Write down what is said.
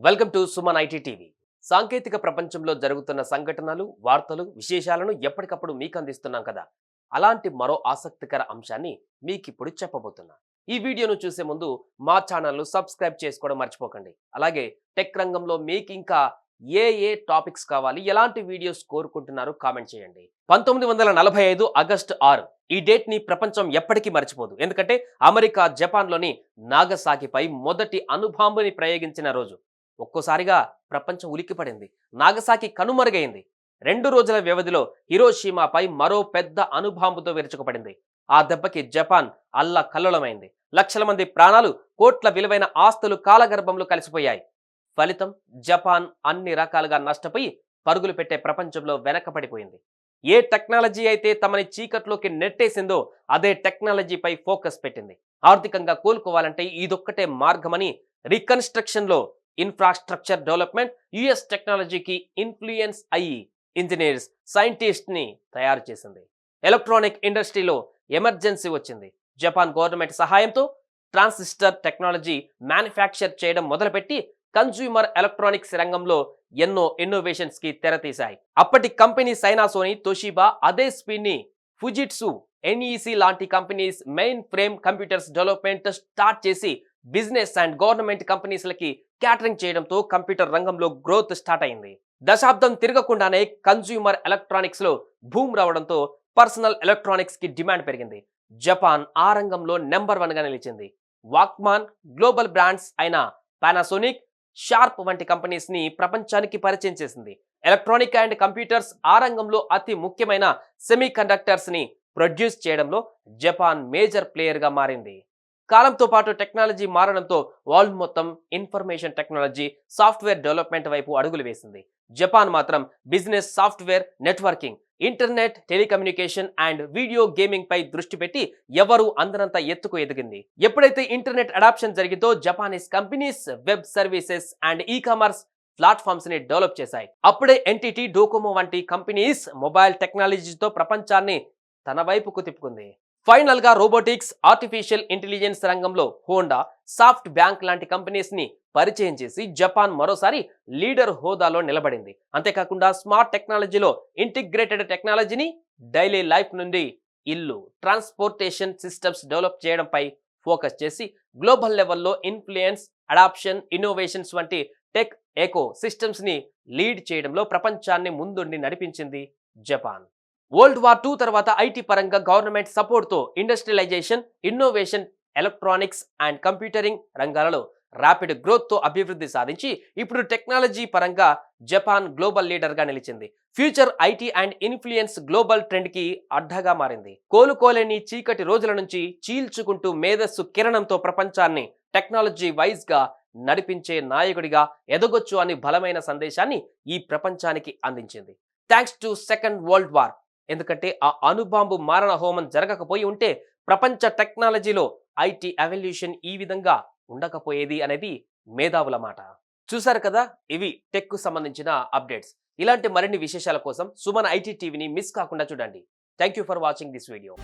Welcome to Suman IT TV. సాంకేతిక ప్రపంచంలో జరుగుతున్న సంఘటనలు, వార్తలు, విశేషాలను ఎప్పటికప్పుడు మీకు అందిస్తున్నాం కదా. అలాంటి మరో ఆసక్తికర అంశాన్ని మీకిప్పుడు చెప్పబోతున్నా. ఈ వీడియోను చూసే ముందు మా ఛానల్ను సబ్స్క్రైబ్ చేసుకోవడం మర్చిపోకండి. అలాగే టెక్ రంగంలో మీకు ఇంకా ఏ టాపిక్స్ కావాలి, ఎలాంటి వీడియోస్ కోరుకుంటున్నారో కామెంట్ చేయండి. 1945 ఆగస్టు 6 ఈ డేట్ ని ప్రపంచం ఎప్పటికీ మర్చిపోదు. ఎందుకంటే అమెరికా జపాన్లోని నాగసాకిపై మొదటి అణుబాంబుని ప్రయోగించిన రోజు. ఒక్కోసారిగా ప్రపంచం ఉలిక్కిపడింది. నాగసాకి కనుమరుగైంది. 2 రోజుల వ్యవధిలో హిరోషిమాపై మరో పెద్ద అణుబాంబుతో విరుచుకుపడింది. ఆ దెబ్బకి జపాన్ అల్లకల్లోలమైంది. లక్షల మంది ప్రాణాలు, కోట్ల విలువైన ఆస్తులు కాలగర్భంలో కలిసిపోయాయి. ఫలితం జపాన్ అన్ని రకాలుగా నష్టపోయి పరుగులు పెట్టే ప్రపంచంలో వెనకబడిపోయింది. ఏ టెక్నాలజీ అయితే తమని చీకట్లోకి నెట్టేసిందో అదే టెక్నాలజీపై ఫోకస్ పెట్టింది. ఆర్థికంగా కోలుకోవాలంటే ఇదొక్కటే మార్గమని రీకన్స్ట్రక్షన్ లో ఇన్ఫ్రాస్ట్రక్చర్ డెవలప్మెంట్ యుఎస్ టెక్నాలజీకి ఇన్ఫ్లుయెన్స్ అయ్యి ఇంజనీర్స్, సైంటిస్ట్ ని తయారు చేసింది. ఎలక్ట్రానిక్ ఇండస్ట్రీలో ఎమర్జెన్సీ వచ్చింది. జపాన్ గవర్నమెంట్ సహాయంతో ట్రాన్సిస్టర్ టెక్నాలజీ మ్యానుఫ్యాక్చర్ చేయడం మొదలుపెట్టి కన్స్యూమర్ ఎలక్ట్రానిక్స్ రంగంలో ఎన్నో ఇన్నోవేషన్స్ కి తెరతీశాయి. అప్పటి కంపెనీ సైనాసోని, తోషిబా అదే స్పీడ్ ని ఫుజిట్సు, ఎన్ఈసి లాంటి companies main frame computers development start చేసి బిజినెస్ అండ్ గవర్నమెంట్ కంపెనీస్లకి క్యాటరింగ్ చేయడంతో కంప్యూటర్ రంగంలో గ్రోత్ స్టార్ట్ అయింది. దశాబ్దం తిరగకుండానే కన్స్యూమర్ ఎలక్ట్రానిక్స్ లో భూమ్ రావడంతో పర్సనల్ ఎలక్ట్రానిక్స్ కి డిమాండ్ పెరిగింది. జపాన్ ఆ రంగంలో నెంబర్ 1 గా నిలిచింది. వాక్మాన్, గ్లోబల్ బ్రాండ్స్ అయిన పానాసోనిక్, షార్ప్ వంటి కంపెనీస్ ని ప్రపంచానికి పరిచయం చేసింది. ఎలక్ట్రానిక్ అండ్ కంప్యూటర్స్ ఆ రంగంలో అతి ముఖ్యమైన సెమీ కండక్టర్స్ ని ప్రొడ్యూస్ చేయడంలో జపాన్ మేజర్ ప్లేయర్ గా మారింది. కాలంతో పాటు టెక్నాలజీ మారడంతో వరల్డ్ మొత్తం ఇన్ఫర్మేషన్ టెక్నాలజీ, సాఫ్ట్వేర్ డెవలప్మెంట్ వైపు అడుగులు వేసింది. జపాన్ మాత్రం business, software, networking, internet, telecommunication and video gaming పై దృష్టి పెట్టి ఎవరూ అందరంత ఎత్తుకు ఎదిగింది. ఎప్పుడైతే ఇంటర్నెట్ అడాప్షన్ జరిగిందో Japanese companies web services and e commerce platforms ని డెవలప్ చేశాయి. అప్పుడే ఎన్టీటీ, డోకోమో వంటి కంపెనీస్ మొబైల్ టెక్నాలజీతో ప్రపంచాన్ని తన వైపుకు తిప్పుకుంది. ఫైనల్ గా రోబోటిక్స్, ఆర్టిఫిషియల్ ఇంటెలిజెన్స్ రంగంలో హోండా, సాఫ్ట్ బ్యాంక్ లాంటి కంపెనీస్ ని పరిచయం చేసి జపాన్ మరోసారి లీడర్ హోదాలో నిలబడింది. అంతేకాకుండా స్మార్ట్ టెక్నాలజీలో ఇంటిగ్రేటెడ్ టెక్నాలజీని డైలీ లైఫ్ నుండి ఇల్లు, ట్రాన్స్పోర్టేషన్ సిస్టమ్స్ డెవలప్ చేయడంపై ఫోకస్ చేసి గ్లోబల్ లెవెల్లో ఇన్ఫ్లుయెన్స్, అడాప్షన్, ఇన్నోవేషన్స్ వంటి టెక్ ఎకో సిస్టమ్స్ ని లీడ్ చేయడంలో ప్రపంచాన్ని ముందుండి నడిపించింది జపాన్. వరల్డ్ వార్ II తర్వాత ఐటీ పరంగా గవర్నమెంట్ సపోర్ట్ తో industrialisation, innovation, electronics and computing రంగాలలో ర్యాపిడ్ గ్రోత్ తో అభివృద్ధి సాధించి ఇప్పుడు టెక్నాలజీ పరంగా జపాన్ గ్లోబల్ లీడర్ గా నిలిచింది. Future IT and influence global trend కి అడ్డగా మారింది. కోలుకోలేని చీకటి రోజుల నుంచి చీల్చుకుంటూ మేధస్సు కిరణంతో ప్రపంచాన్ని టెక్నాలజీ వైజ్ గా నడిపించే నాయకుడిగా ఎదగొచ్చు అని బలమైన సందేశాన్ని ఈ ప్రపంచానికి అందించింది. Thanks to second world war. ఎందుకంటే ఆ అణుబాంబు మారణ హోమం జరగకపోయి ఉంటే ప్రపంచ టెక్నాలజీలో ఐటీ ఎవల్యూషన్ ఈ విధంగా ఉండకపోయేది అనేది మేధావుల మాట. చూసారు కదా, ఇవి టెక్ కు సంబంధించిన అప్డేట్స్. ఇలాంటి మరిన్ని విశేషాల కోసం సుమన్ ఐటీ టీవీని మిస్ కాకుండా చూడండి. Thank you for watching this video.